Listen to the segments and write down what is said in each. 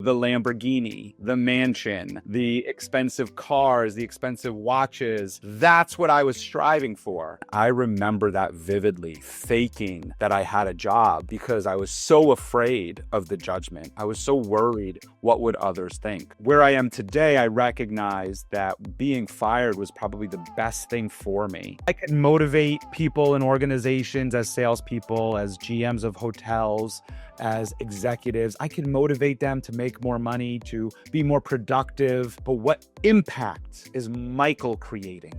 The Lamborghini, the mansion, the expensive cars, the expensive watches. That's what I was striving for. I remember that vividly, faking that I had a job because I was so afraid of the judgment. I was so worried what would others think. Where I am today, I recognize that being fired was probably the best thing for me. I could motivate people in organizations as salespeople, as GMs of hotels, as executives. I can motivate them to make more money, to be more productive. But what impact is Michael creating?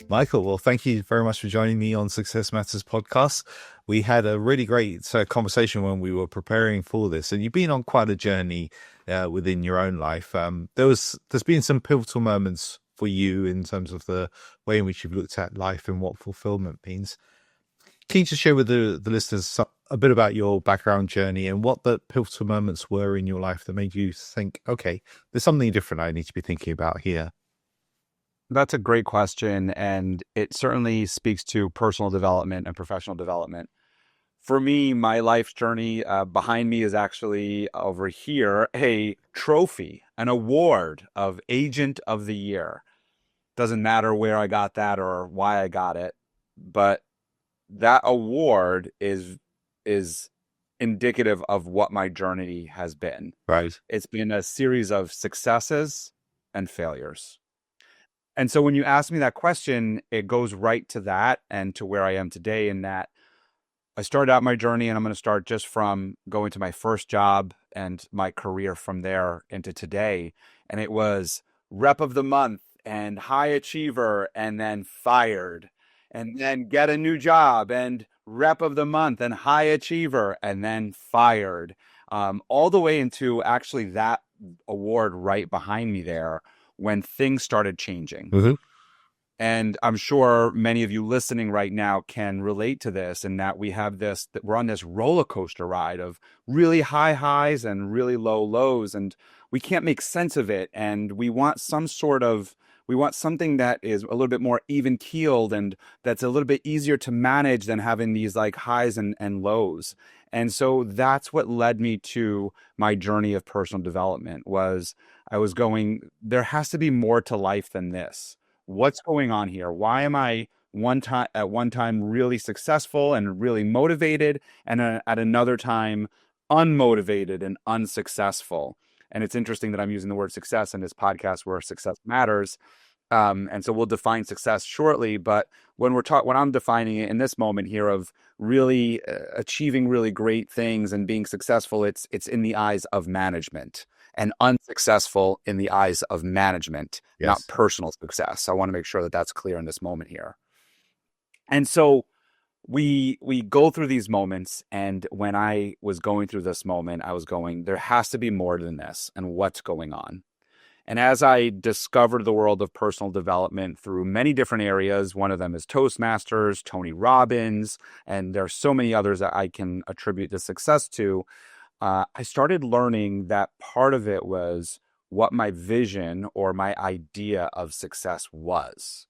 Michael, well, thank you very much for joining me on Success Matters podcast. We had a really great conversation when we were preparing for this, and you've been on quite a journey within your own life. There's been some pivotal moments for you in terms of the way in which you've looked at life and what fulfillment means. Can you just share with the listeners a bit about your background journey and what the pivotal moments were in your life that made you think, okay, there's something different I need to be thinking about here? That's a great question, and it certainly speaks to personal development and professional development. For me, my life's journey behind me is actually over here, a trophy, an award of Agent of the Year. Doesn't matter where I got that or why I got it, but that award is indicative of what my journey has been. Right. It's been a series of successes and failures. And so when you ask me that question, it goes right to that and to where I am today, in that I started out my journey, and I'm going to start just from going to my first job and my career from there into today. And it was rep of the month and high achiever, and then fired, and then get a new job and rep of the month and high achiever, and then fired, all the way into actually that award right behind me there when things started changing. Mm-hmm. And I'm sure many of you listening right now can relate to this, in that we're on this roller coaster ride of really high highs and really low lows, and we can't make sense of it. And we want something that is a little bit more even keeled and that's a little bit easier to manage than having these like highs and lows. And so that's what led me to my journey of personal development. There has to be more to life than this. What's going on here? Why am I at one time really successful and really motivated, and at another time unmotivated and unsuccessful? And it's interesting that I'm using the word success in this podcast where success matters. And so we'll define success shortly. But when I'm defining it in this moment here of really achieving really great things and being successful, it's in the eyes of management, and unsuccessful in the eyes of management, Yes. Not personal success. So I want to make sure that that's clear in this moment here. And so we go through these moments, and when I was going through this moment, I was going, there has to be more than this, and what's going on? And as I discovered the world of personal development through many different areas, one of them is Toastmasters, Tony Robbins, and there are so many others that I can attribute this success to, I started learning that part of it was what my vision or my idea of success was.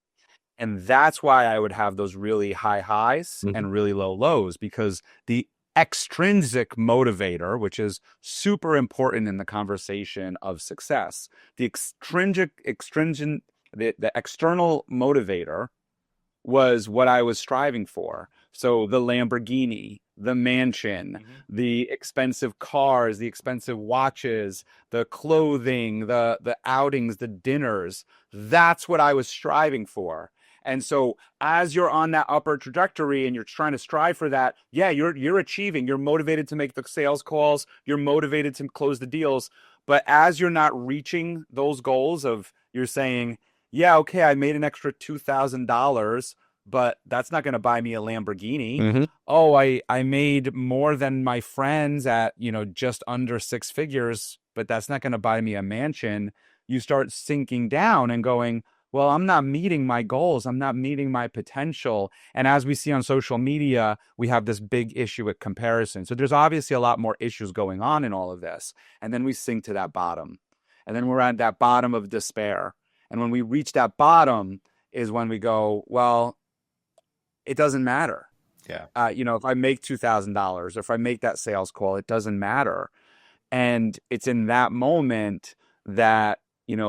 And that's why I would have those really high highs and really low lows, because the extrinsic motivator, which is super important in the conversation of success, the external motivator was what I was striving for. So the Lamborghini, the mansion, the expensive cars, the expensive watches, the clothing, the outings, the dinners, that's what I was striving for. And so as you're on that upward trajectory and you're trying to strive for that, yeah, you're achieving, you're motivated to make the sales calls, you're motivated to close the deals. But as you're not reaching those goals you're saying, yeah, okay, I made an extra $2,000, but that's not going to buy me a Lamborghini. Oh, I made more than my friends at, just under six figures, but that's not going to buy me a mansion. You start sinking down and going, well, I'm not meeting my goals. I'm not meeting my potential. And as we see on social media, we have this big issue with comparison. So there's obviously a lot more issues going on in all of this. And then we sink to that bottom. And then we're at that bottom of despair. And when we reach that bottom is when we go, well, it doesn't matter. Yeah. If I make $2,000 or if I make that sales call, it doesn't matter. And it's in that moment that,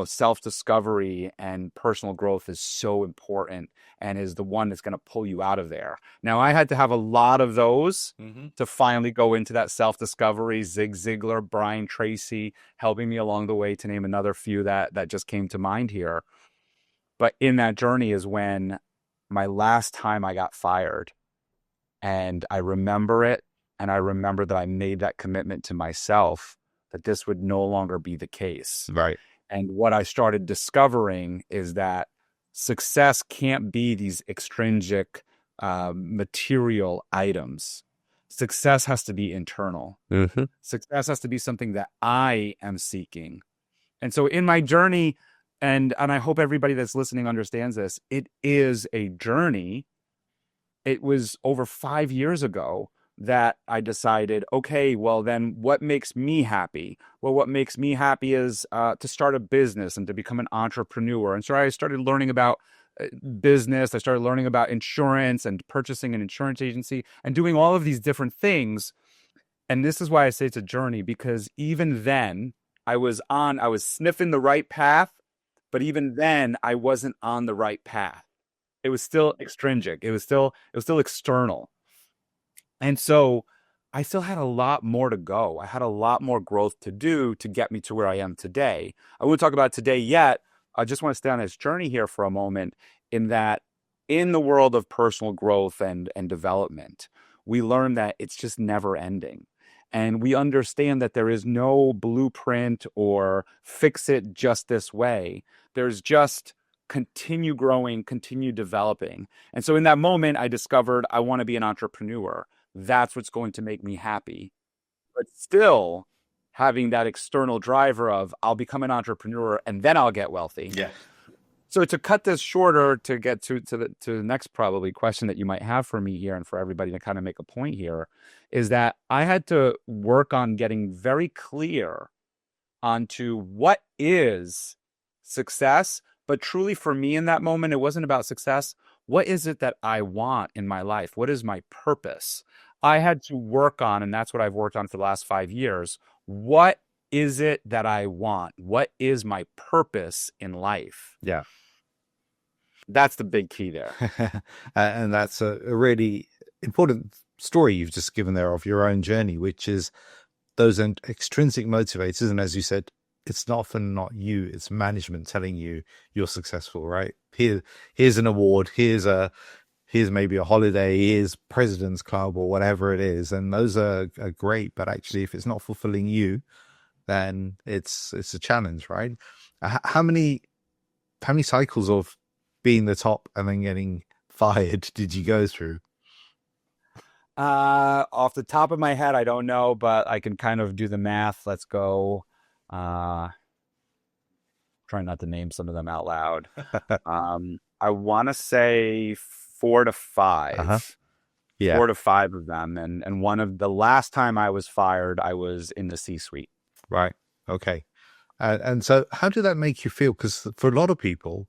self-discovery and personal growth is so important and is the one that's going to pull you out of there. Now, I had to have a lot of those to finally go into that self-discovery. Zig Ziglar, Brian Tracy, helping me along the way, to name another few that just came to mind here. But in that journey is when my last time I got fired, and I remember it. And I remember that I made that commitment to myself that this would no longer be the case. Right. And what I started discovering is that success can't be these extrinsic material items. Success has to be internal. Success has to be something that I am seeking. And so in my journey, and I hope everybody that's listening understands this, it is a journey. It was over 5 years ago that I decided, okay, well then what makes me happy? Well, what makes me happy is to start a business and to become an entrepreneur. And so I started learning about business. I started learning about insurance and purchasing an insurance agency and doing all of these different things. And this is why I say it's a journey, because even then I was sniffing the right path, but even then I wasn't on the right path. It was still extrinsic. It was still external. And so I still had a lot more to go. I had a lot more growth to do to get me to where I am today. I won't talk about today yet. I just want to stay on this journey here for a moment, in that in the world of personal growth and development, we learn that it's just never ending. And we understand that there is no blueprint or fix it just this way. There's just continue growing, continue developing. And so in that moment, I discovered I want to be an entrepreneur. That's what's going to make me happy. But still having that external driver of I'll become an entrepreneur and then I'll get wealthy. Yeah. So to cut this shorter, to get to the next probably question that you might have for me here, and for everybody to kind of make a point here, is that I had to work on getting very clear onto what is success. But truly for me in that moment, it wasn't about success. What is it that I want in my life? What is my purpose? I had to work on, and that's what I've worked on for the last 5 years. What is it that I want? What is my purpose in life? Yeah. That's the big key there. And that's a really important story you've just given there of your own journey, which is those extrinsic motivators. And as you said, it's often not you, it's management telling you you're successful, right? Here's an award, here's maybe a holiday, here's President's Club or whatever it is. And those are great, but actually if it's not fulfilling you, then it's a challenge, right? How many cycles of being the top and then getting fired did you go through? Off the top of my head, I don't know, but I can kind of do the math. Let's go. Trying not to name some of them out loud. I want to say 4 to 5. Yeah. 4 to 5 of them. And one of the last time I was fired, I was in the C-suite. Right. Okay. And so how did that make you feel? Because for a lot of people,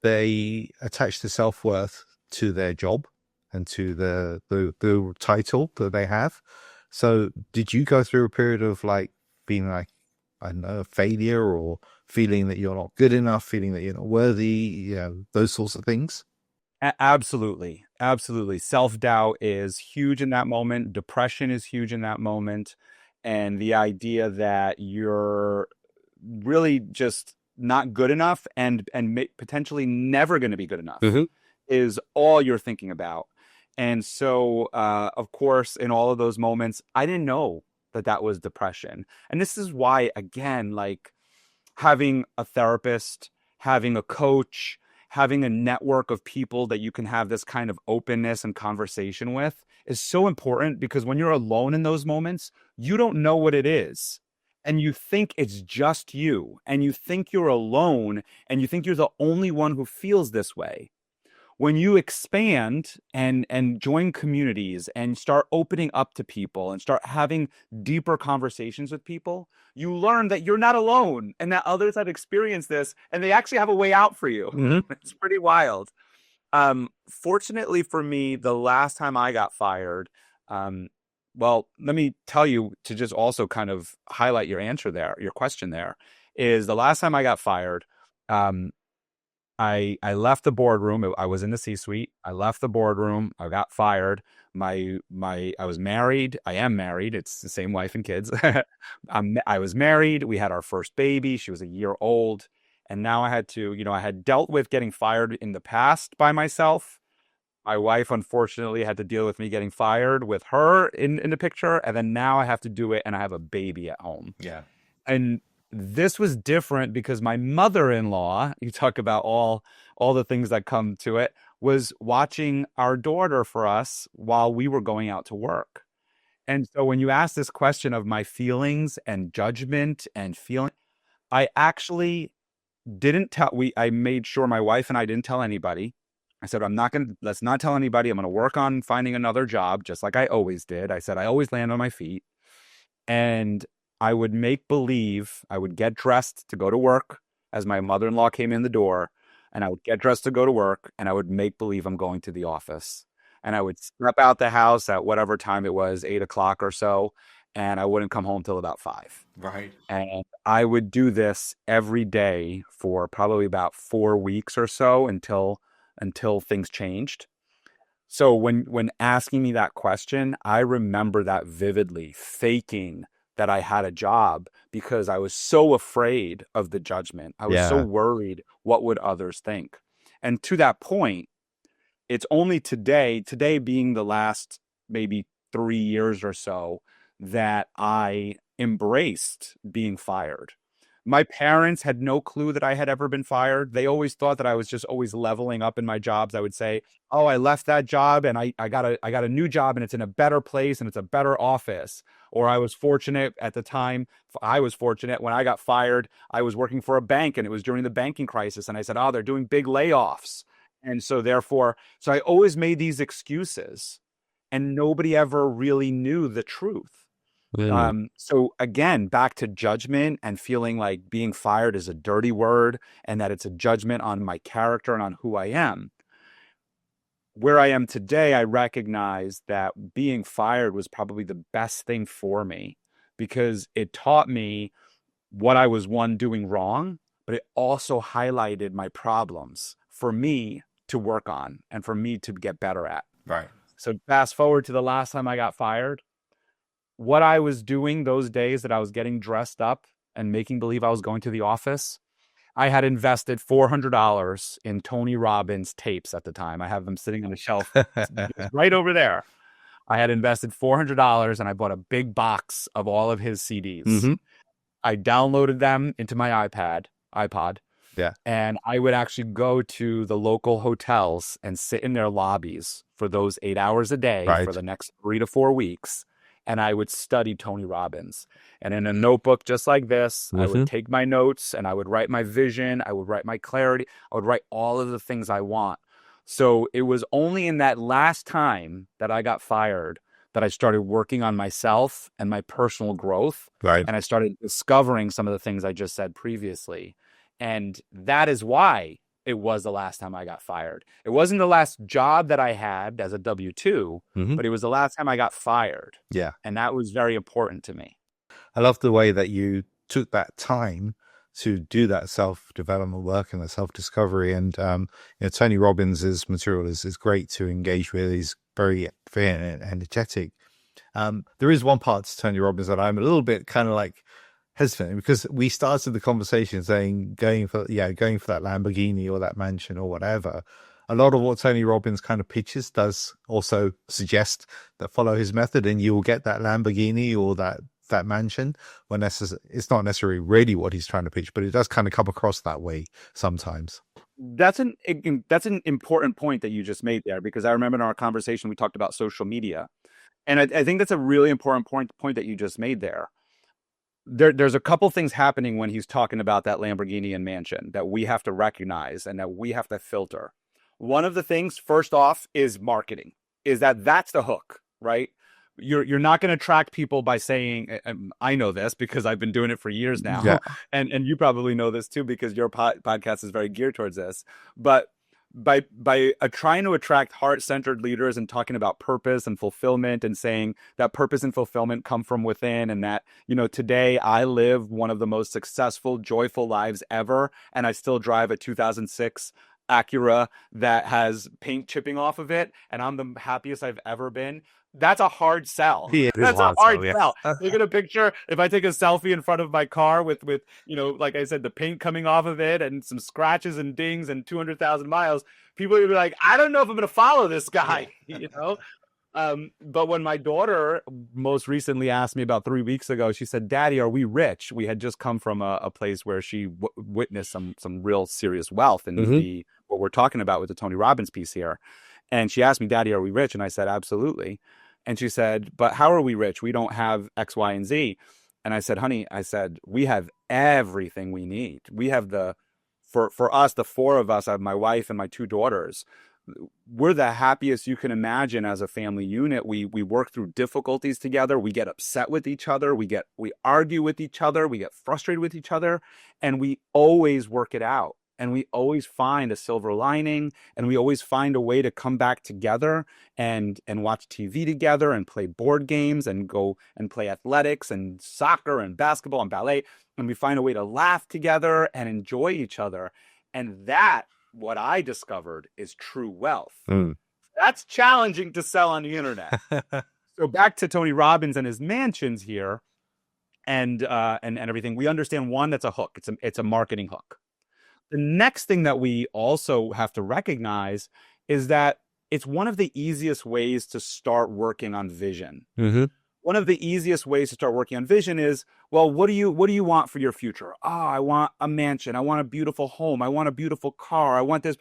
they attach their self-worth to their job and to the title that they have. So did you go through a period of like being like, I don't know, a failure, or feeling that you're not good enough, feeling that you're not worthy, those sorts of things? Absolutely. Absolutely. Self-doubt is huge in that moment. Depression is huge in that moment. And the idea that you're really just not good enough and potentially never going to be good enough is all you're thinking about. And so, of course, in all of those moments, I didn't know that was depression. And this is why, again, like having a therapist, having a coach, having a network of people that you can have this kind of openness and conversation with is so important, because when you're alone in those moments, you don't know what it is. And you think it's just you, and you think you're alone, and you think you're the only one who feels this way. When you expand and join communities and start opening up to people and start having deeper conversations with people, you learn that you're not alone and that others have experienced this and they actually have a way out for you. It's pretty wild. Fortunately for me, the last time I got fired, um, well, let me tell you to just also kind of highlight your answer there, your question there, is the last time I got fired, um, I left the boardroom. I was in the C-suite. I left the boardroom. I got fired. I was married. I am married. It's the same wife and kids. I was married. We had our first baby. She was a year old. And now I had to, I had dealt with getting fired in the past by myself. My wife, unfortunately, had to deal with me getting fired with her in the picture. And then now I have to do it, and I have a baby at home. Yeah. And this was different because my mother-in-law, you talk about all the things that come to it, was watching our daughter for us while we were going out to work. And so when you ask this question of my feelings and judgment and feeling, I actually didn't tell, I made sure my wife and I didn't tell anybody. I said, let's not tell anybody. I'm going to work on finding another job, just like I always did. I said, I always land on my feet. And I would make believe, I would get dressed to go to work as my mother-in-law came in the door, and I would get dressed to go to work, and I would make believe I'm going to the office. And I would step out the house at whatever time it was, 8 o'clock or so, and I wouldn't come home till about 5. Right. And I would do this every day for probably about 4 weeks or so until things changed. So when asking me that question, I remember that vividly, faking that I had a job because I was so afraid of the judgment. I was so worried what would others think. And to that point, it's only today being the last maybe 3 years or so, that I embraced being fired. My parents had no clue that I had ever been fired. They always thought that I was just always leveling up in my jobs. I would say, oh, I left that job and I got a new job, and it's in a better place and it's a better office. Or I was fortunate at the time. I was fortunate when I got fired. I was working for a bank, and it was during the banking crisis. And I said, oh, they're doing big layoffs. And so therefore, I always made these excuses, and nobody ever really knew the truth. So again, back to judgment and feeling like being fired is a dirty word and that it's a judgment on my character and on who I am. Where I am today, I recognize that being fired was probably the best thing for me because it taught me what I was, one, doing wrong, but it also highlighted my problems for me to work on and for me to get better at. Right. So fast forward to the last time I got fired. What I was doing those days that I was getting dressed up and making believe I was going to the office, I had invested $400 in Tony Robbins tapes at the time. I have them sitting on the shelf right over there. I had invested $400 and I bought a big box of all of his CDs. Mm-hmm. I downloaded them into my iPod. Yeah. And I would actually go to the local hotels and sit in their lobbies for those 8 hours a day for the next 3 to 4 weeks. And I would study Tony Robbins. And in a notebook just like this, I would take my notes and I would write my vision. I would write my clarity. I would write all of the things I want. So it was only in that last time that I got fired that I started working on myself and my personal growth. Right. And I started discovering some of the things I just said previously. And that is why it was the last time I got fired. It wasn't the last job that I had as a W-2, but it was the last time I got fired. Yeah. And that was very important to me. I love the way that you took that time to do that self-development work and that self-discovery. And, Tony Robbins' material is great to engage with. He's very, very energetic. There is one part to Tony Robbins that I'm a little bit kind of like hesitant, because we started the conversation saying going for that Lamborghini or that mansion or whatever. A lot of what Tony Robbins kind of pitches does also suggest that follow his method and you will get that Lamborghini or that mansion, when it's not necessarily really what he's trying to pitch, but it does kind of come across that way sometimes. That's an important point that you just made there, because I remember in our conversation we talked about social media, and I think that's a really important point that you just made there. There's a couple things happening when he's talking about that Lamborghini and mansion that we have to recognize and that we have to filter. One of the things, first off, is marketing. That's the hook, right? You're not going to attract people by saying, I know this because I've been doing it for years now. Yeah. And you probably know this too, because your podcast is very geared towards this. But by trying to attract heart-centered leaders and talking about purpose and fulfillment and saying that purpose and fulfillment come from within, and that, today I live one of the most successful, joyful lives ever, and I still drive a 2006 Acura that has paint chipping off of it, and I'm the happiest I've ever been. That's a hard sell. Yeah, it is That's a hard hard sell, yeah. sell. Look at a picture. If I take a selfie in front of my car with like I said, the paint coming off of it and some scratches and dings and 200,000 miles, people would be like, I don't know if I'm going to follow this guy, But when my daughter most recently asked me about 3 weeks ago, she said, Daddy, are we rich? We had just come from a place where she witnessed some real serious wealth in what we're talking about with the Tony Robbins piece here. And she asked me, Daddy, are we rich? And I said, absolutely. And she said, but how are we rich? We don't have X, Y, and Z. And I said, honey, we have everything we need. We have for us, the four of us, I have my wife and my two daughters. We're the happiest you can imagine as a family unit. We work through difficulties together. We get upset with each other. We argue with each other. We get frustrated with each other, and we always work it out. And we always find a silver lining, and we always find a way to come back together and watch TV together and play board games and go and play athletics and soccer and basketball and ballet. And we find a way to laugh together and enjoy each other. And that, what I discovered, is true wealth. That's challenging to sell on the internet. So back to Tony Robbins and his mansions here and everything. We understand, one, that's a hook. It's a marketing hook. The next thing that we also have to recognize is that it's one of the easiest ways to start working on vision. One of the easiest ways to start working on vision is, well, what do you want for your future? I want a mansion. I want a beautiful home. I want a beautiful car. I want this.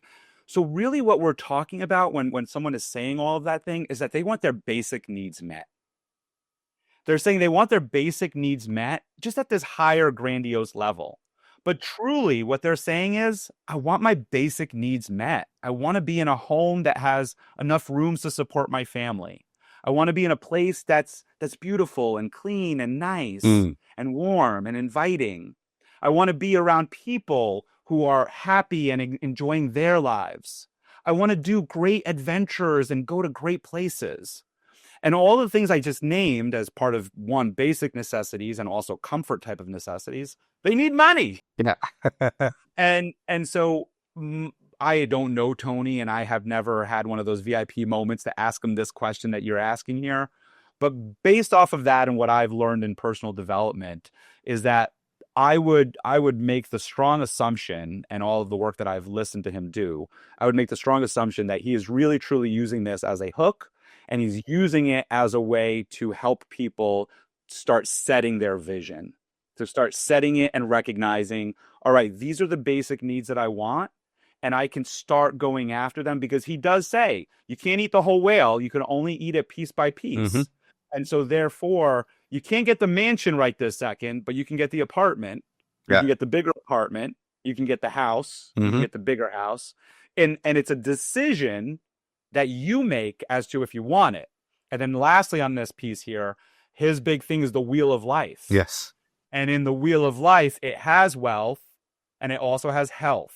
So really what we're talking about when someone is saying all of that thing is that they want their basic needs met. They're saying they want their basic needs met just at this higher, grandiose level. But truly what they're saying is, I want my basic needs met. I want to be in a home that has enough rooms to support my family. I want to be in a place that's beautiful and clean and nice and warm and inviting. I want to be around people who are happy and enjoying their lives. I want to do great adventures and go to great places. And all the things I just named as part of, one, basic necessities and also comfort type of necessities, they need money. Yeah. And so I don't know Tony, and I have never had one of those VIP moments to ask him this question that you're asking here. But based off of that and what I've learned in personal development is that I would make the strong assumption, and all of the work that I've listened to him do, I would make the strong assumption that he is really, truly using this as a hook, and he's using it as a way to help people start setting their vision, to start setting it and recognizing, all right, these are the basic needs that I want, and I can start going after them, because he does say you can't eat the whole whale. You can only eat it piece by piece. And so therefore, you can't get the mansion right this second, but you can get the apartment. You can get the bigger apartment. You can get the house. You can get the bigger house. And it's a decision that you make as to if you want it. And then lastly on this piece here, his big thing is the wheel of life. Yes. And in the wheel of life, it has wealth, and it also has health,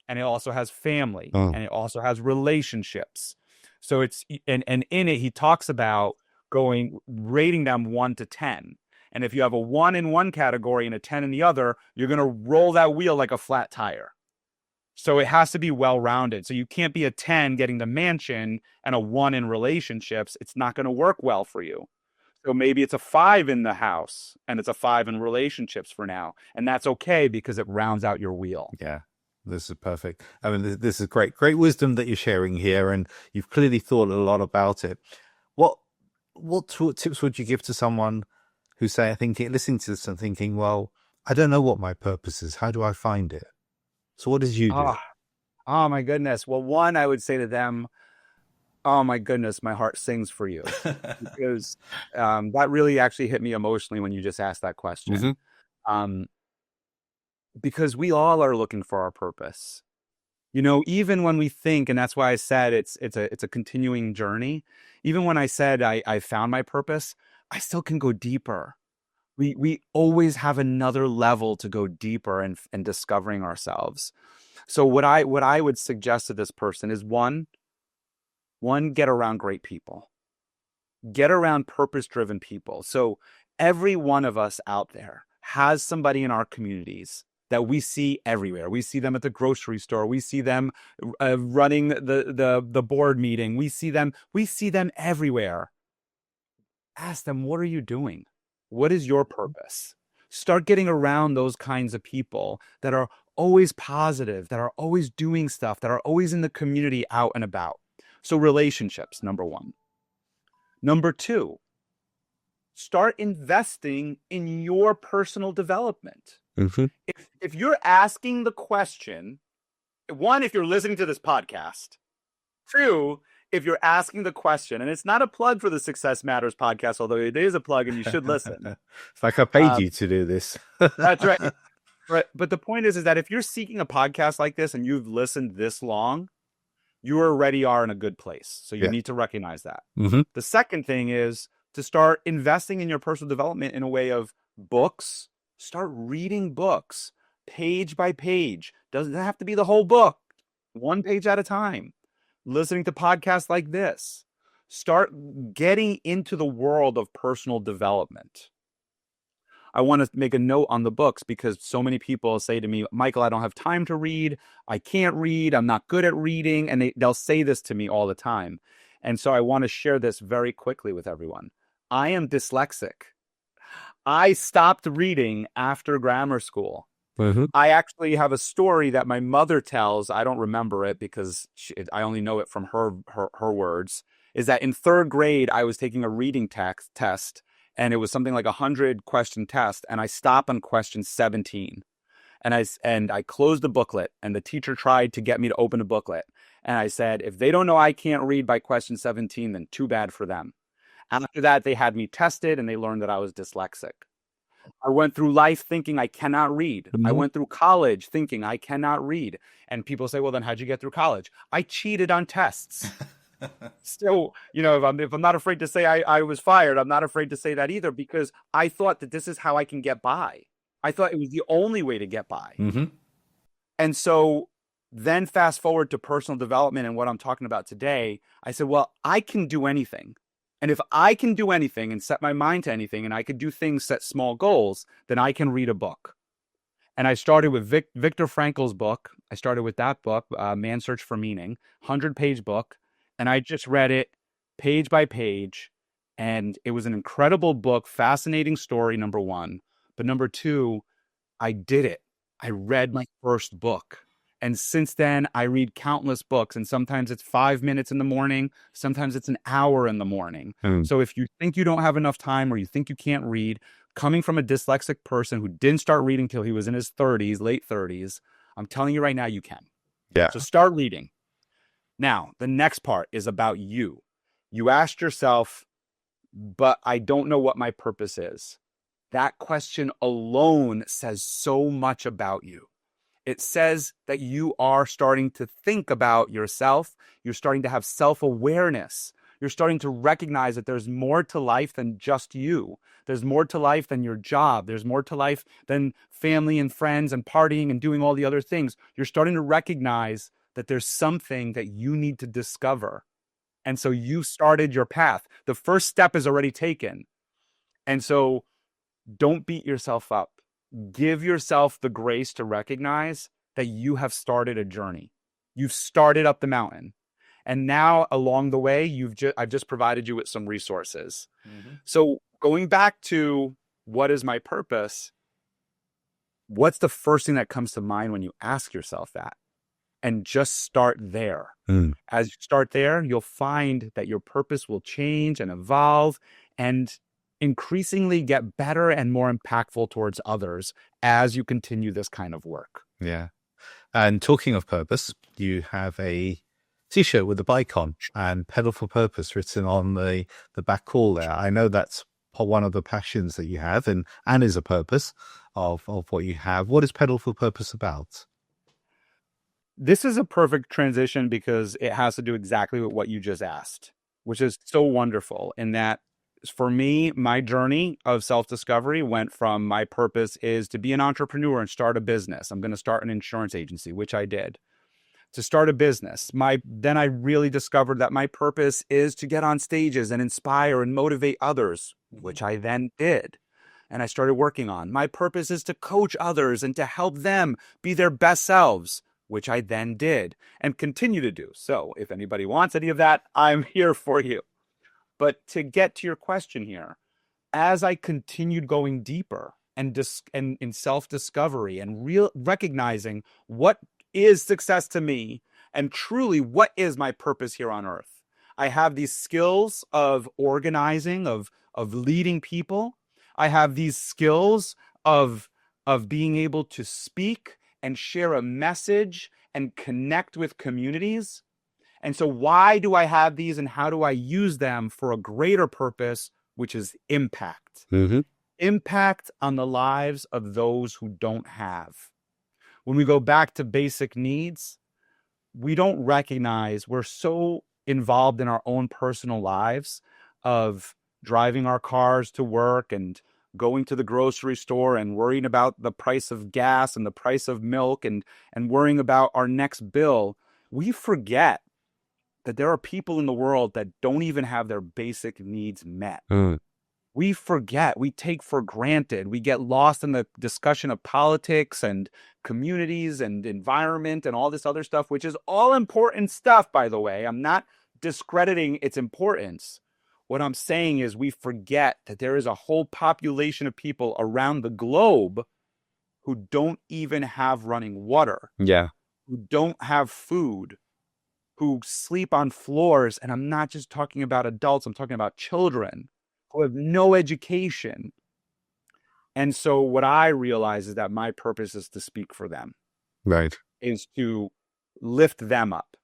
and it also has family, and it also has relationships. So it's, and in it, he talks about rating them 1 to 10. And if you have a 1 in one category and a 10 in the other, you're going to roll that wheel like a flat tire. So it has to be well-rounded. So you can't be a 10 getting the mansion and a 1 in relationships. It's not going to work well for you. So maybe it's a 5 in the house and it's a 5 in relationships for now. And that's okay, because it rounds out your wheel. Yeah, this is perfect. I mean, this is great wisdom that you're sharing here, and you've clearly thought a lot about it. What tips would you give to someone who's listening to this and thinking, well, I don't know what my purpose is. How do I find it? So what did you do? Oh my goodness. Well, one, I would say to them, oh my goodness, my heart sings for you. Because that really actually hit me emotionally when you just asked that question. Because we all are looking for our purpose. Even when we think, and that's why I said it's a continuing journey. Even when I said I found my purpose, I still can go deeper. We always have another level to go deeper and discovering ourselves. So what I would suggest to this person is one, get around great people. Get around purpose-driven people. So every one of us out there has somebody in our communities that we see everywhere. We see them at the grocery store. We see them running the board meeting. We see them everywhere. Ask them, what are you doing? What is your purpose? Start getting around those kinds of people that are always positive, that are always doing stuff, that are always in the community out and about. So relationships, number one. Number two, start investing in your personal development. Mm-hmm. If you're asking the question, one, if you're listening to this podcast, two, if you're asking the question, and it's not a plug for the Success Matters podcast, although it is a plug and you should listen. It's like I paid you to do this. That's right. Right. But the point is that if you're seeking a podcast like this and you've listened this long, you already are in a good place. So you need to recognize that. Mm-hmm. The second thing is to start investing in your personal development in a way of books. Start reading books page by page. Doesn't have to be the whole book, one page at a time. Listening to podcasts like this. Start getting into the world of personal development. I want to make a note on the books because so many people say to me, Michael, I don't have time to read. I can't read. I'm not good at reading. And they'll say this to me all the time. And so I want to share this very quickly with everyone. I am dyslexic. I stopped reading after grammar school. Mm-hmm. I actually have a story that my mother tells. I don't remember it because I only know it from her words. Is that in third grade, I was taking a reading test, and it was something like 100-question test, and I stopped on question 17. And I closed the booklet, and the teacher tried to get me to open the booklet. And I said, if they don't know I can't read by question 17, then too bad for them. After that, they had me tested, and they learned that I was dyslexic. I went through life thinking I cannot read. Mm-hmm. I went through college thinking I cannot read. And people say, well, then how'd you get through college? I cheated on tests. Still, if I'm not afraid to say I was fired, I'm not afraid to say that either, because I thought that this is how I can get by. I thought it was the only way to get by. Mm-hmm. And so then fast forward to personal development and what I'm talking about today, I said, well, I can do anything. And if I can do anything and set my mind to anything, and I could do things, set small goals, then I can read a book. And I started with Viktor Frankl's book. I started with that book, Man's Search for Meaning, 100-page book. And I just read it page by page. And it was an incredible book, fascinating story, number one. But number two, I did it. I read my first book. And since then, I read countless books. And sometimes it's 5 minutes in the morning. Sometimes it's an hour in the morning. So if you think you don't have enough time or you think you can't read, coming from a dyslexic person who didn't start reading till he was in his 30s, late 30s, I'm telling you right now, you can. Yeah. So start reading. Now, the next part is about you. You asked yourself, but I don't know what my purpose is. That question alone says so much about you. It says that you are starting to think about yourself. You're starting to have self-awareness. You're starting to recognize that there's more to life than just you. There's more to life than your job. There's more to life than family and friends and partying and doing all the other things. You're starting to recognize that there's something that you need to discover. And so you started your path. The first step is already taken. And so don't beat yourself up. Give yourself the grace to recognize that you have started a journey. You've started up the mountain. And now along the way, I've just provided you with some resources. Mm-hmm. So going back to what is my purpose, what's the first thing that comes to mind when you ask yourself that? And just start there. As you start there, you'll find that your purpose will change and evolve and increasingly get better and more impactful towards others as you continue this kind of work. Yeah. And talking of purpose, you have a t-shirt with a bike on and Pedal for Purpose written on the back wall there. I know that's one of the passions that you have and is a purpose of what you have. What is Pedal for Purpose about? This is a perfect transition because it has to do exactly with what you just asked, which is so wonderful in that for me, my journey of self-discovery went from my purpose is to be an entrepreneur and start a business. I'm going to start an insurance agency, which I did. To start a business. Then I really discovered that my purpose is to get on stages and inspire and motivate others, which I then did. And I started working on. My purpose is to coach others and to help them be their best selves, which I then did and continue to do. So if anybody wants any of that, I'm here for you. But to get to your question here, as I continued going deeper and in self-discovery and recognizing what is success to me and truly what is my purpose here on earth, I have these skills of organizing, of leading people. I have these skills of being able to speak and share a message and connect with communities. And so why do I have these and how do I use them for a greater purpose, which is impact? Impact on the lives of those who don't have. When we go back to basic needs, we don't recognize we're so involved in our own personal lives of driving our cars to work and going to the grocery store and worrying about the price of gas and the price of milk and worrying about our next bill. We forget that there are people in the world that don't even have their basic needs met. We forget, we take for granted, we get lost in the discussion of politics and communities and environment and all this other stuff, which is all important stuff, by the way. I'm not discrediting its importance. What I'm saying is we forget that there is a whole population of people around the globe who don't even have running water. Yeah. Who don't have food, who sleep on floors. And I'm not just talking about adults, I'm talking about children who have no education. And so what I realize is that my purpose is to speak for them. Right. Is to lift them up.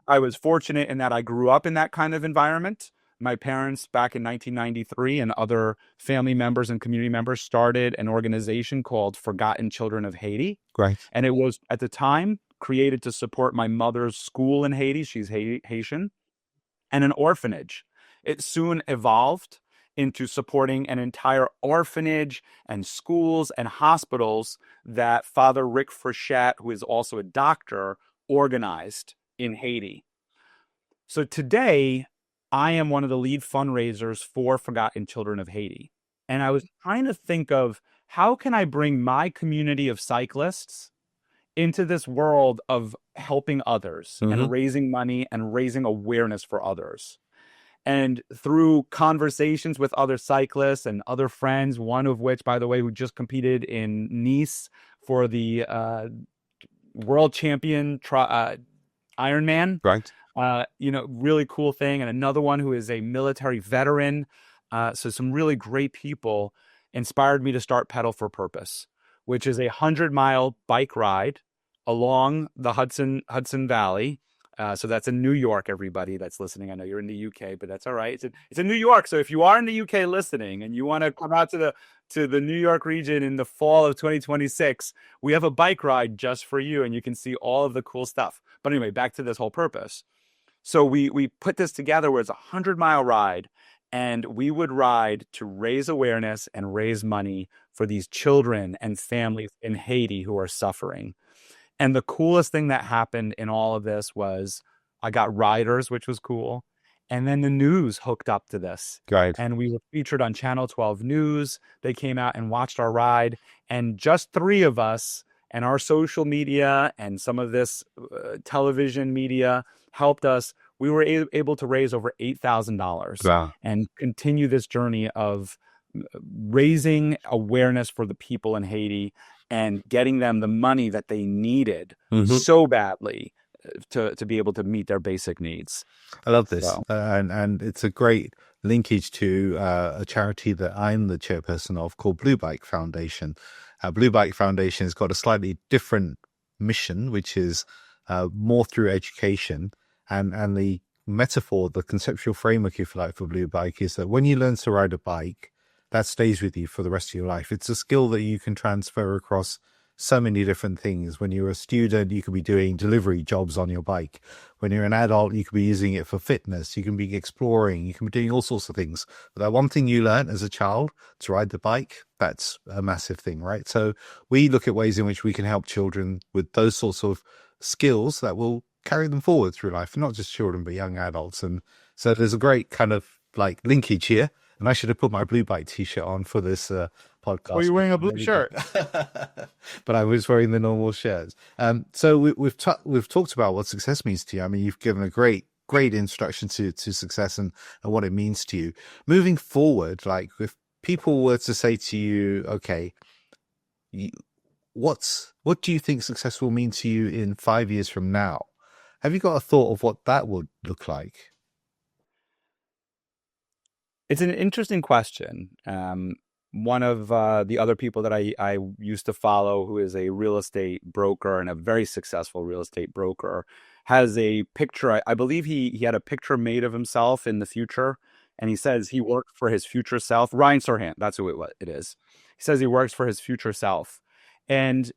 I was fortunate in that I grew up in that kind of environment. My parents back in 1993 and other family members and community members started an organization called Forgotten Children of Haiti. Right. And it was at the time created to support my mother's school in Haiti. She's Haitian. And an orphanage. It soon evolved into supporting an entire orphanage and schools and hospitals that Father Rick Frechette, who is also a doctor, organized in Haiti. So today, I am one of the lead fundraisers for Forgotten Children of Haiti. And I was trying to think of how can I bring my community of cyclists into this world of helping others and raising money and raising awareness for others. And through conversations with other cyclists and other friends, one of which, by the way, who just competed in Nice for the world champion Ironman. Right. Really cool thing. And another one who is a military veteran. So some really great people inspired me to start Pedal for Purpose, which is a 100-mile bike ride along the Hudson Valley. So that's in New York, everybody that's listening. I know you're in the UK, but that's all right. It's in New York. So if you are in the UK listening and you want to come out to the New York region in the fall of 2026, we have a bike ride just for you, and you can see all of the cool stuff. But anyway, back to this whole purpose. So we put this together where it's a 100-mile ride, and we would ride to raise awareness and raise money for these children and families in Haiti who are suffering. And the coolest thing that happened in all of this was I got riders, which was cool. And then the news hooked up to this. Right. And we were featured on Channel 12 News. They came out and watched our ride. And just three of us and our social media and some of this television media helped us. We were able to raise over $8,000 wow. and continue this journey of raising awareness for the people in Haiti and getting them the money that they needed so badly to be able to meet their basic needs. I love this. So. And it's a great linkage to a charity that I'm the chairperson of called Blue Bike Foundation. Blue Bike Foundation has got a slightly different mission, which is more through education. And the metaphor, the conceptual framework, if you like, for Blue Bike is that when you learn to ride a bike, that stays with you for the rest of your life. It's a skill that you can transfer across so many different things. When you're a student, you could be doing delivery jobs on your bike. When you're an adult, you could be using it for fitness. You can be exploring. You can be doing all sorts of things. But that one thing you learned as a child, to ride the bike, that's a massive thing, right? So we look at ways in which we can help children with those sorts of skills that will carry them forward through life, not just children, but young adults. And so there's a great kind of like linkage here. And I should have put my Blue Bike t-shirt on for this podcast. Well, you're wearing a blue shirt. But I was wearing the normal shirts. So we've talked about what success means to you. I mean, you've given a great introduction to success and what it means to you. Moving forward, like if people were to say to you, okay, what do you think success will mean to you in 5 years from now? Have you got a thought of what that would look like? It's an interesting question. One of the other people that I used to follow, who is a real estate broker and a very successful real estate broker, has a picture. I believe he had a picture made of himself in the future, and he says he worked for his future self. Ryan Serhant, that's who it is. He says he works for his future self. And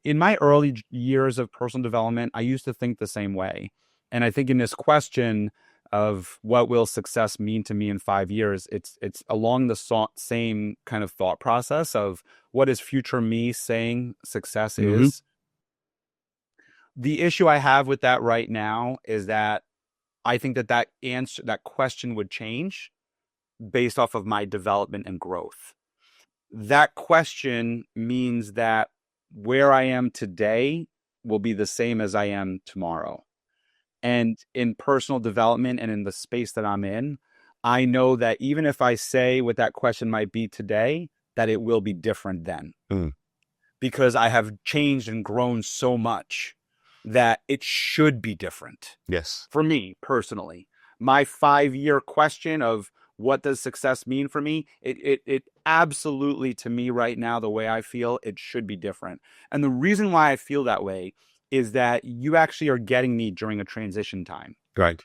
in my early years of personal development, I used to think the same way. And I think in this question of what will success mean to me in 5 years, it's along the same kind of thought process of what is future me saying success is. The issue I have with that right now is that I think that answer, that question would change based off of my development and growth. That question means that where I am today will be the same as I am tomorrow. And in personal development and in the space that I'm in, I know that even if I say what that question might be today, that it will be different then. Because I have changed and grown so much that it should be different. Yes. For me personally, my 5-year question of what does success mean for me, it absolutely, to me right now, the way I feel, it should be different. And the reason why I feel that way is that you actually are getting me during a transition time. Right.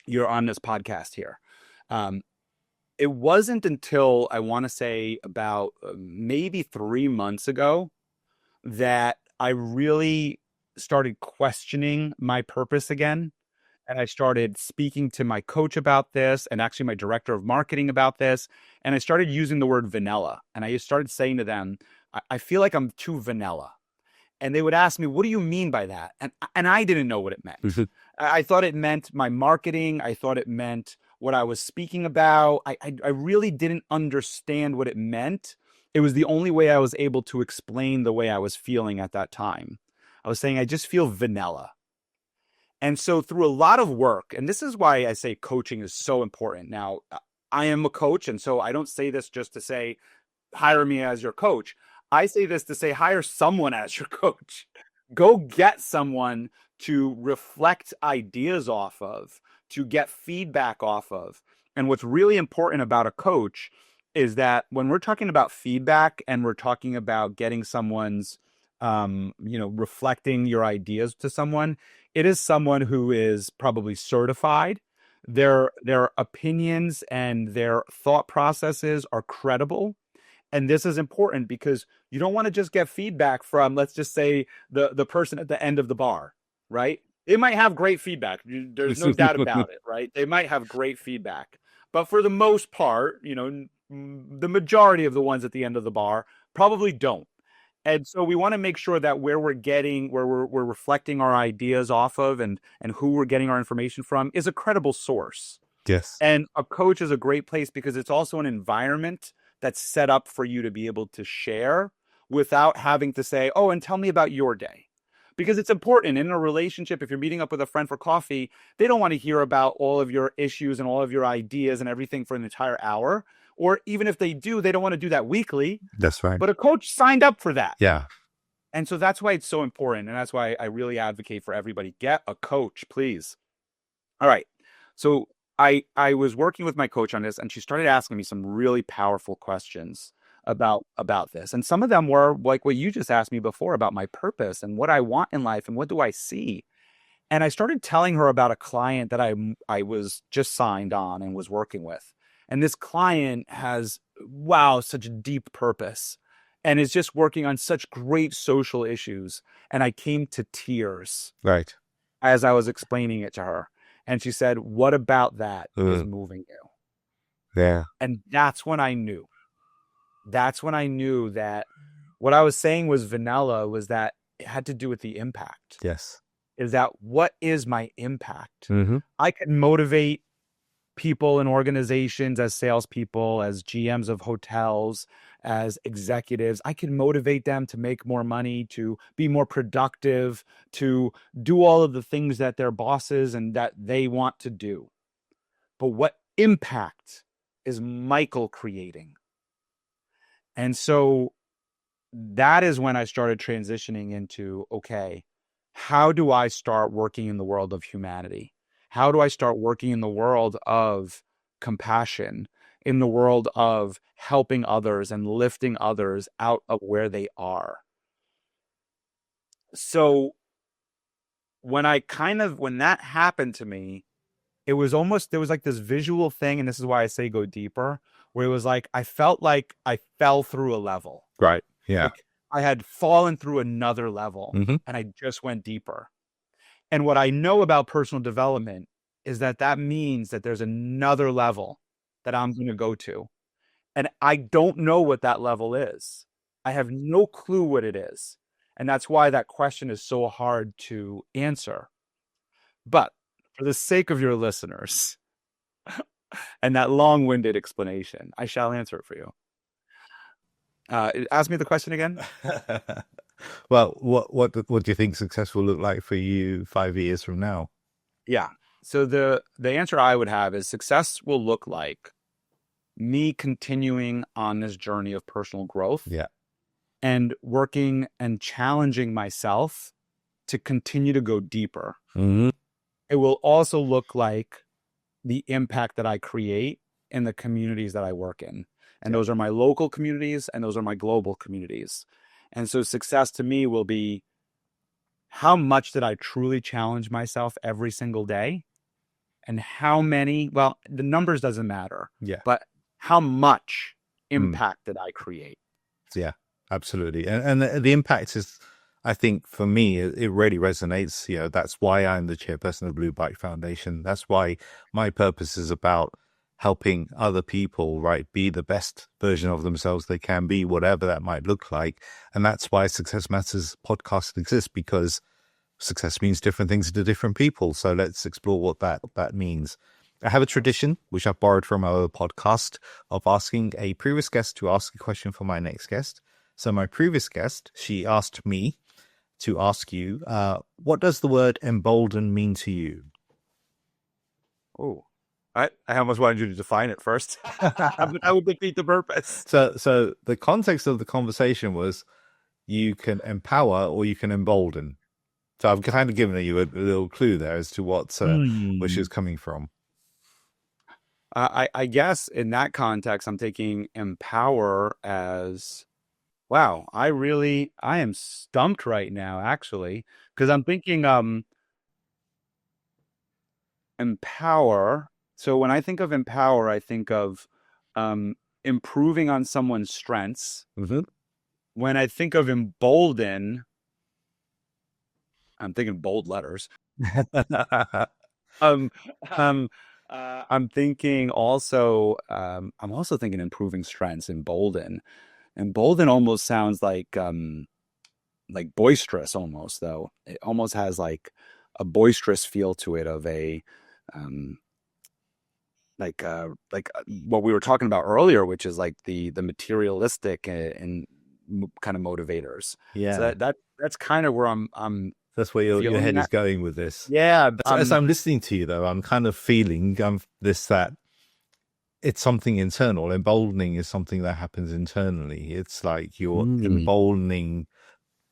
You're on this podcast here. It wasn't until I want to say about maybe 3 months ago that I really started questioning my purpose again. And I started speaking to my coach about this, and actually my director of marketing about this. And I started using the word vanilla. And I started saying to them, I feel like I'm too vanilla. And they would ask me, what do you mean by that? And I didn't know what it meant. I thought it meant my marketing. I thought it meant what I was speaking about. I really didn't understand what it meant. It was the only way I was able to explain the way I was feeling at that time. I was saying, I just feel vanilla. And so through a lot of work, and this is why I say coaching is so important. Now, I am a coach, and so I don't say this just to say, hire me as your coach. I say this to say, hire someone as your coach. Go get someone to reflect ideas off of, to get feedback off of. And what's really important about a coach is that when we're talking about feedback and we're talking about getting someone's, reflecting your ideas to someone, it is someone who is probably certified. Their opinions and their thought processes are credible. And this is important because you don't want to just get feedback from, let's just say, the person at the end of the bar, right? They might have great feedback. There's no doubt about it, right? They might have great feedback. But for the most part, the majority of the ones at the end of the bar probably don't. And so we want to make sure that where we're reflecting our ideas off of and who we're getting our information from is a credible source. Yes. And a coach is a great place because it's also an environment that's set up for you to be able to share without having to say, oh, and tell me about your day. Because it's important in a relationship. If you're meeting up with a friend for coffee, they don't want to hear about all of your issues and all of your ideas and everything for an entire hour. Or even if they do, they don't want to do that weekly. That's right. But a coach signed up for that. Yeah. And so that's why it's so important. And that's why I really advocate for everybody. Get a coach, please. All right. So I was working with my coach on this, and she started asking me some really powerful questions about this. And some of them were like what you just asked me before about my purpose and what I want in life and what do I see. And I started telling her about a client that I was just signed on and was working with. And this client has, such a deep purpose. and is just working on such great social issues. And I came to tears Right. as I was explaining it to her. And she said, "What about that is Uh, moving you?" yeah. And that's when I knew. That's when I knew that what I was saying was vanilla, was that it had to do with the impact. Yes. Is that what is my impact? Mm-hmm. I can motivate people and organizations as salespeople, as GMs of hotels, as executives. I can motivate them to make more money, to be more productive, to do all of the things that their bosses and that they want to do. But what impact is Michael creating? And so that is when I started transitioning into, okay, how do I start working in the world of humanity? How do I start working in the world of compassion, in the world of helping others and lifting others out of where they are? So when that happened to me, it was almost, there was like this visual thing, and this is why I say go deeper, where it was like I felt like I fell through a level. Right. Yeah. Like I had fallen through another level, Mm-hmm. and I just went deeper. And what I know about personal development is that that means that there's another level that I'm going to go to. And I don't know what that level is. I have no clue what it is. And that's why that question is so hard to answer. But for the sake of your listeners and that long-winded explanation, I shall answer it for you. Ask me the question again. Well, what do you think success will look like for you 5 years from now? Yeah. So the answer I would have is success will look like me continuing on this journey of personal growth. Yeah. And working and challenging myself to continue to go deeper. Mm-hmm. It will also look like the impact that I create in the communities that I work in. And those are my local communities, and those are my global communities. And so success to me will be, how much did I truly challenge myself every single day? And how many, well, the numbers doesn't matter. Yeah. But how much impact did I create? Yeah, absolutely. And the impact is, I think for me, it really resonates. You know, that's why I'm the chairperson of Blue Bike Foundation. That's why my purpose is about helping other people, right, be the best version of themselves they can be, whatever that might look like. And that's why Success Matters podcast exists, because success means different things to different people. So let's explore what that means. I have a tradition, which I've borrowed from our podcast, of asking a previous guest to ask a question for my next guest. So my previous guest, she asked me to ask you, what does the word embolden mean to you? Oh, I almost wanted you to define it first. That would defeat the purpose. So the context of the conversation was, you can empower or you can embolden. So I've kind of given you a little clue there as to what where she was coming from. I guess in that context, I'm taking empower as, wow, I am stumped right now, actually, because I'm thinking empower. So when I think of empower, I think of improving on someone's strengths. Mm-hmm. When I think of embolden, I'm thinking bold letters. I'm thinking also, I'm also thinking improving strengths. Embolden. Embolden almost sounds like boisterous almost, though. It almost has like a boisterous feel to it, of a like what we were talking about earlier, which is like the materialistic and kind of motivators. Yeah. So that's kind of where I'm That's where your head is going with this. Yeah. As I'm listening to you, though, I'm kind of feeling that it's something internal. Emboldening is something that happens internally. It's like you're emboldening.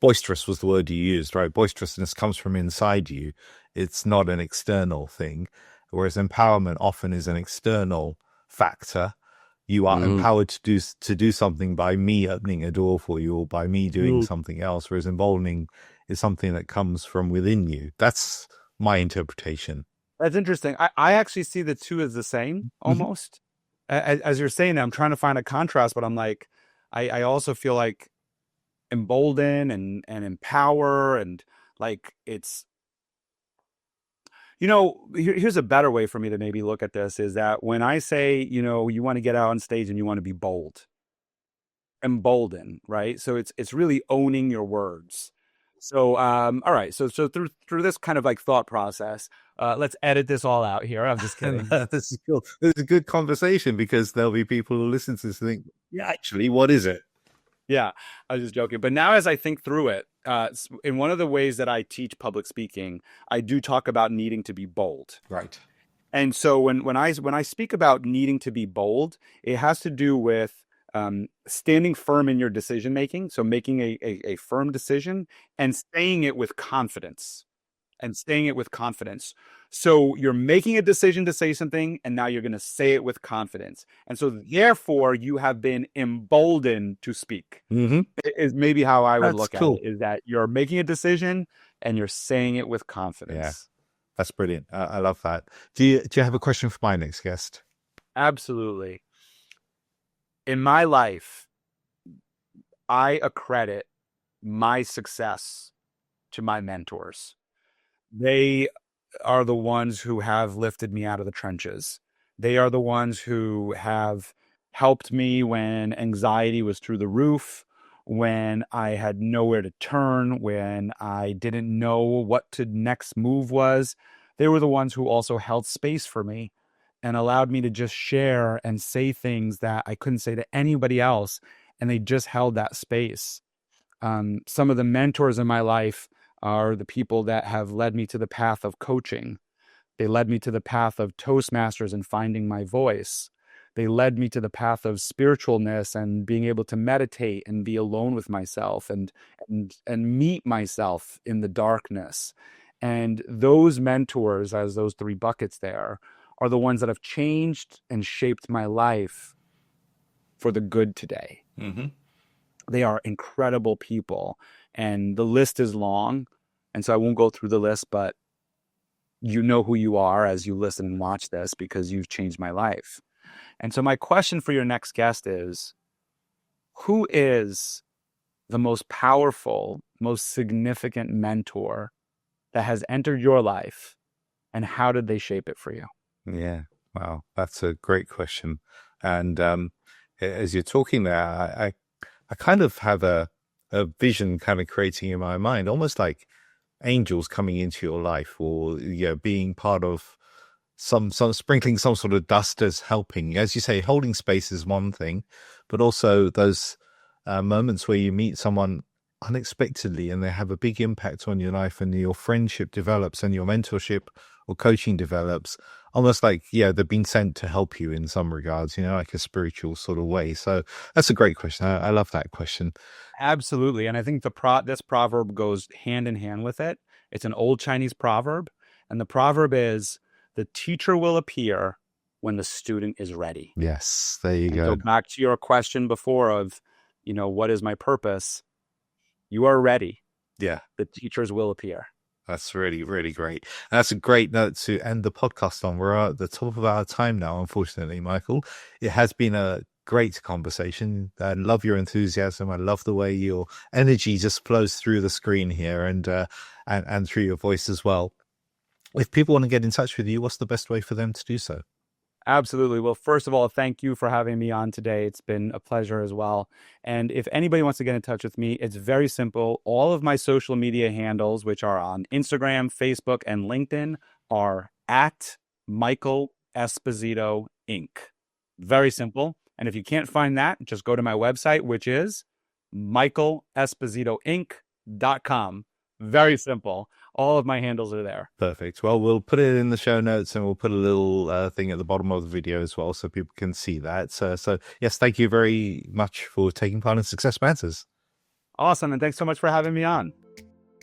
Boisterous was the word you used, right? Boisterousness comes from inside you. It's not an external thing. Whereas empowerment often is an external factor. You are empowered to do something by me opening a door for you, or by me doing something else. Whereas emboldening is something that comes from within you. That's my interpretation. That's interesting. I actually see the two as the same almost. As you're saying that, I'm trying to find a contrast, but I'm like, I also feel like embolden and empower. And like, it's, here's a better way for me to maybe look at this, is that when I say, you want to get out on stage and you want to be bold, embolden, right? So it's really owning your words. So all right, so through this kind of like thought process, let's edit this all out here. I'm just kidding. This is cool. This is a good conversation, because there'll be people who listen to this and think, yeah, actually, what is it? Yeah, I was just joking. But now, as I think through it, in one of the ways that I teach public speaking, I do talk about needing to be bold. Right. And so when I speak about needing to be bold, it has to do with standing firm in your decision making. So making a firm decision and saying it with confidence. So you're making a decision to say something, and now you're going to say it with confidence. And so therefore you have been emboldened to speak. Mm-hmm. Is maybe how I would look cool. at it, is that you're making a decision and you're saying it with confidence. Yeah, that's brilliant. I love that. Do you have a question for my next guest? Absolutely. In my life, I accredit my success to my mentors. They are the ones who have lifted me out of the trenches. They are the ones who have helped me when anxiety was through the roof, when I had nowhere to turn, when I didn't know what the next move was. They were the ones who also held space for me and allowed me to just share and say things that I couldn't say to anybody else. And they just held that space. Some of the mentors in my life are the people that have led me to the path of coaching. They led me to the path of Toastmasters and finding my voice. They led me to the path of spiritualness and being able to meditate and be alone with myself and meet myself in the darkness. And those mentors, as those three buckets there, are the ones that have changed and shaped my life for the good today. Mm-hmm. They are incredible people, and the list is long, and so I won't go through the list, but you know who you are as you listen and watch this, because you've changed my life. And so my question for your next guest is, who is the most powerful, most significant mentor that has entered your life, and how did they shape it for you? Yeah. Wow. That's a great question. And as you're talking there, I kind of have a vision kind of creating in my mind, almost like angels coming into your life, or being part of some sprinkling some sort of dust as helping. As you say, holding space is one thing, but also those moments where you meet someone unexpectedly and they have a big impact on your life, and your friendship develops and your mentorship or coaching develops, almost like, they've been sent to help you in some regards, like a spiritual sort of way. So that's a great question. I love that question. Absolutely. And I think this proverb goes hand in hand with it. It's an old Chinese proverb. And the proverb is, the teacher will appear when the student is ready. Yes, there you go. So back to your question before of, what is my purpose? You are ready. Yeah. The teachers will appear. That's really, really great. And that's a great note to end the podcast on. We're at the top of our time now, unfortunately, Michael. It has been a great conversation. I love your enthusiasm. I love the way your energy just flows through the screen here and through your voice as well. If people want to get in touch with you, what's the best way for them to do so? Absolutely. Well, first of all, thank you for having me on today. It's been a pleasure as well. And if anybody wants to get in touch with me, it's very simple. All of my social media handles, which are on Instagram, Facebook, and LinkedIn, are at Michael Esposito Inc. Very simple. And if you can't find that, just go to my website, which is michaelespositoinc.com. Very simple. All of my handles are there. Perfect. Well, we'll put it in the show notes, and we'll put a little thing at the bottom of the video as well, so people can see that. So yes, thank you very much for taking part in Success Matters. Awesome. And thanks so much for having me on.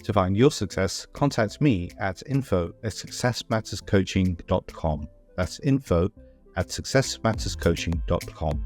To find your success, contact me at info@successmatterscoaching.com. That's info@successmatterscoaching.com.